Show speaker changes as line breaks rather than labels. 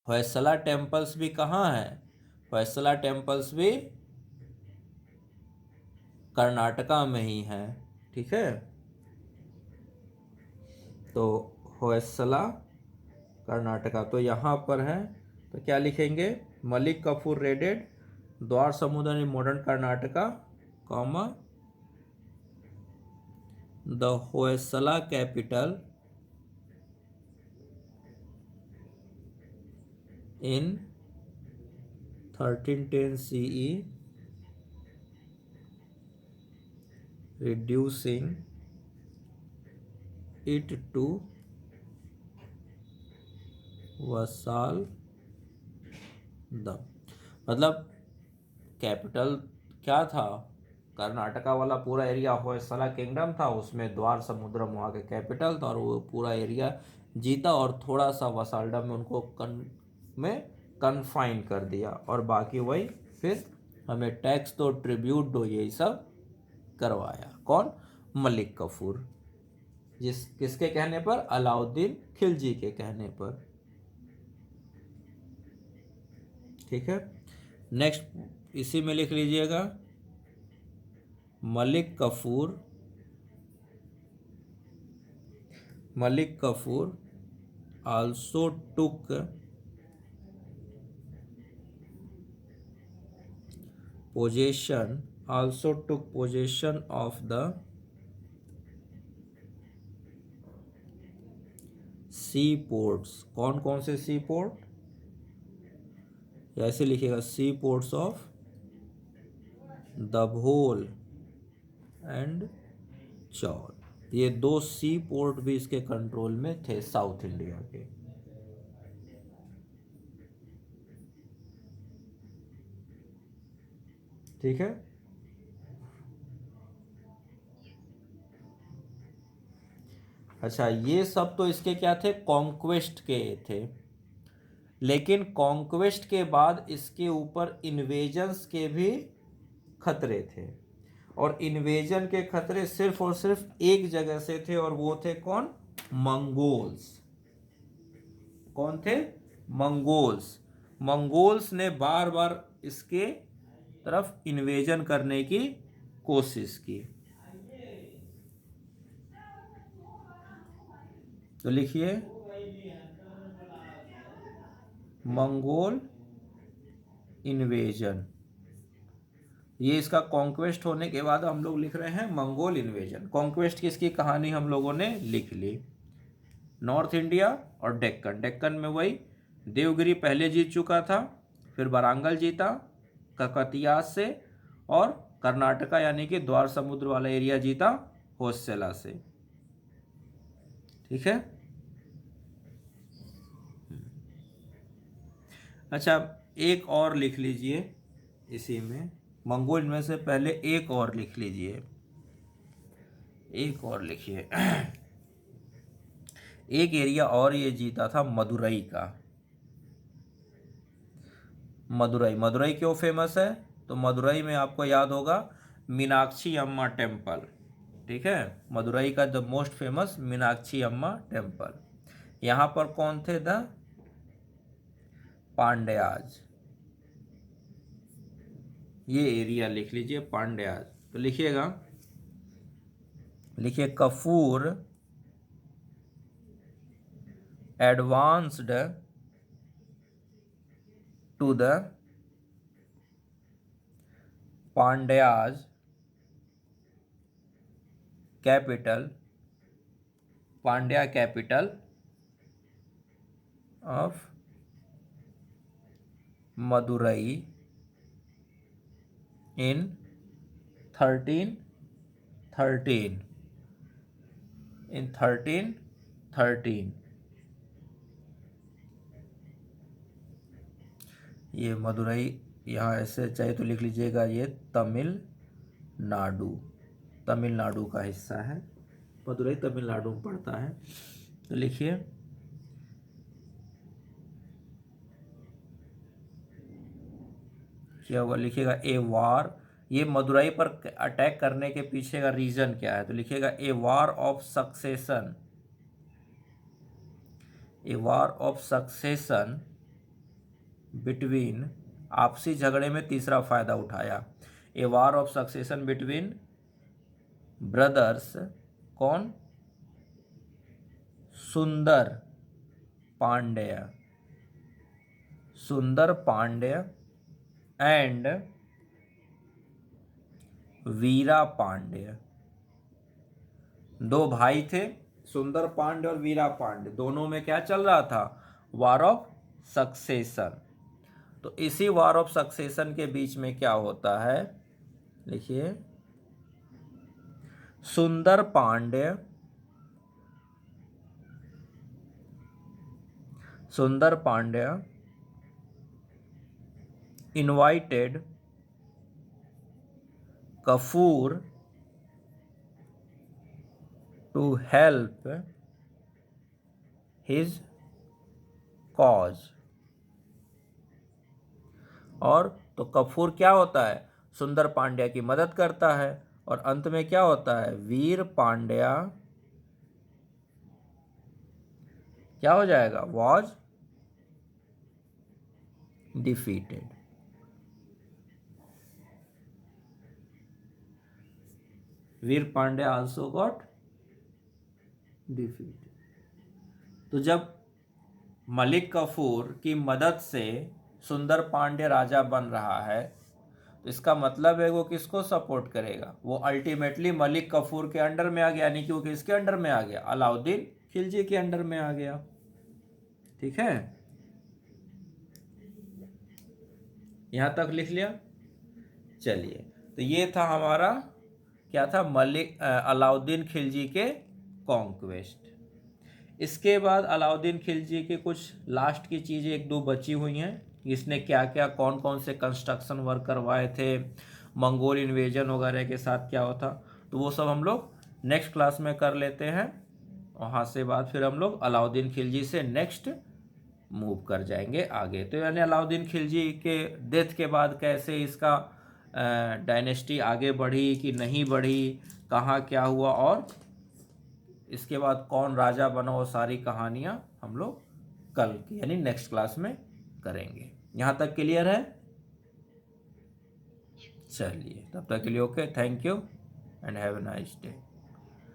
Hoysala temples भी कहाँ है? होयसला टेम्पल्स भी कर्नाटका में ही है। ठीक है, तो होयसला कर्नाटका तो यहाँ पर है। तो क्या लिखेंगे? मलिक कफूर रेडेड द्वार समुद्र in modern Karnataka, comma the Hoysala capital in 1310 CE, reducing it to vassal the. मतलब कैपिटल क्या था? कर्नाटका वाला पूरा एरिया होयसला किंगडम था, उसमें द्वार समुद्रम वहाँ के कैपिटल था, और वो पूरा एरिया जीता और थोड़ा सा वसाल्डम में उनको कन्फाइन कर दिया, और बाकी वही फिर हमें टैक्स दो, ट्रिब्यूट दो, यही सब करवाया। कौन? मलिक कफूर। किसके कहने पर? अलाउद्दीन खिलजी के कहने पर। ठीक है, नेक्स्ट इसी में लिख लीजिएगा, Malik Kafur also took possession of the sea ports. कौन कौन से सी पोर्ट? ऐसे लिखिएगा, sea ports of Dabhol and Chaul. ये दो सी पोर्ट भी इसके कंट्रोल में थे, साउथ इंडिया के। ठीक है, अच्छा ये सब तो इसके क्या थे? कॉन्क्वेस्ट के थे। लेकिन कॉन्क्वेस्ट के बाद इसके ऊपर इन्वेजन्स के भी खतरे थे, और इन्वेजन के खतरे सिर्फ और सिर्फ एक जगह से थे, और वो थे कौन? मंगोल्स। कौन थे? मंगोल्स। मंगोल्स ने बार बार इसके तरफ इन्वेजन करने की कोशिश की। तो लिखिए, मंगोल इन्वेजन। ये इसका कॉन्क्वेस्ट होने के बाद हम लोग लिख रहे हैं मंगोल इन्वेजन। कॉन्क्वेस्ट की इसकी कहानी हम लोगों ने लिख ली। नॉर्थ इंडिया और डेक्कन। डेक्कन में वही देवगिरी पहले जीत चुका था, फिर वारंगल जीता ककतिया से, और कर्नाटका यानी कि द्वार समुद्र वाला एरिया जीता होयसला से। ठीक है, अच्छा एक और लिख लीजिए इसी में, मंगोल में से पहले एक और लिख लीजिए, एक और लिखिए। एक एरिया और ये जीता था मदुरई का। मदुरई क्यों फेमस है? तो मदुरई में आपको याद होगा मीनाक्षी अम्मा टेम्पल। ठीक है, मदुरई का द मोस्ट फेमस मीनाक्षी अम्मा टेम्पल। यहाँ पर कौन थे? द पांड्याज। ये एरिया लिख लीजिए, पांड्याज। तो लिखिएगा, लिखिए Kafur advanced to the Pandyas capital, Pandya capital of Madurai in 1313। in 1313 ये मदुरई, यहाँ ऐसे चाहे तो लिख लीजिएगा, ये तमिलनाडु का हिस्सा है। मदुरई तमिलनाडु में पड़ता है। तो लिखिए, क्या होगा? लिखिएगा ए वार। ये मदुरई पर अटैक करने के पीछे का रीजन क्या है? तो लिखिएगा a war of succession, a war of succession between, आपसी झगड़े में तीसरा फायदा उठाया। A war of succession between brothers, कौन? सुंदर पांड्य, सुंदर पांड्य एंड वीरा पांड्य। दो भाई थे, सुंदर पांड्य और वीरा पांड्य, दोनों में क्या चल रहा था? वार ऑफ सक्सेशन। तो इसी वार ऑफ सक्सेशन के बीच में क्या होता है, लिखिए, Sundar Pandya, Sundar Pandya invited Kapur to help his cause. और तो कपूर क्या होता है? सुंदर पांड्या की मदद करता है, और अंत में क्या होता है? वीर पांड्या क्या हो जाएगा? Was defeated. Veer Pandya also got defeated. तो जब मलिक कफूर की मदद से सुंदर पांड्य राजा बन रहा है, तो इसका मतलब है वो किसको सपोर्ट करेगा? वो अल्टीमेटली मलिक कफूर के अंडर में आ गया, यानी कि वो किसके अंडर में आ गया? अलाउद्दीन खिलजी के अंडर में आ गया। ठीक है, यहां तक लिख लिया। चलिए, तो ये था हमारा क्या था? मलिक अलाउद्दीन खिलजी के कॉन्क्वेस्ट। इसके बाद अलाउद्दीन खिलजी के कुछ लास्ट की चीज़ें एक दो बची हुई हैं, इसने क्या क्या कौन कौन से कंस्ट्रक्शन वर्क करवाए थे, मंगोल इन्वेजन वगैरह के साथ क्या होता, तो वो सब हम लोग नेक्स्ट क्लास में कर लेते हैं। वहाँ से बाद फिर हम लोग अलाउद्दीन खिलजी से नेक्स्ट मूव कर जाएंगे आगे। तो यानी अलाउद्दीन खिलजी के डेथ के बाद कैसे इसका डायनेस्टी आगे बढ़ी कि नहीं बढ़ी, कहाँ क्या हुआ, और इसके बाद कौन राजा बना, वो सारी कहानियाँ हम लोग कल की यानी नेक्स्ट क्लास में करेंगे। यहाँ तक क्लियर है? चलिए, तब तक के लिए okay, thank you and have a nice day.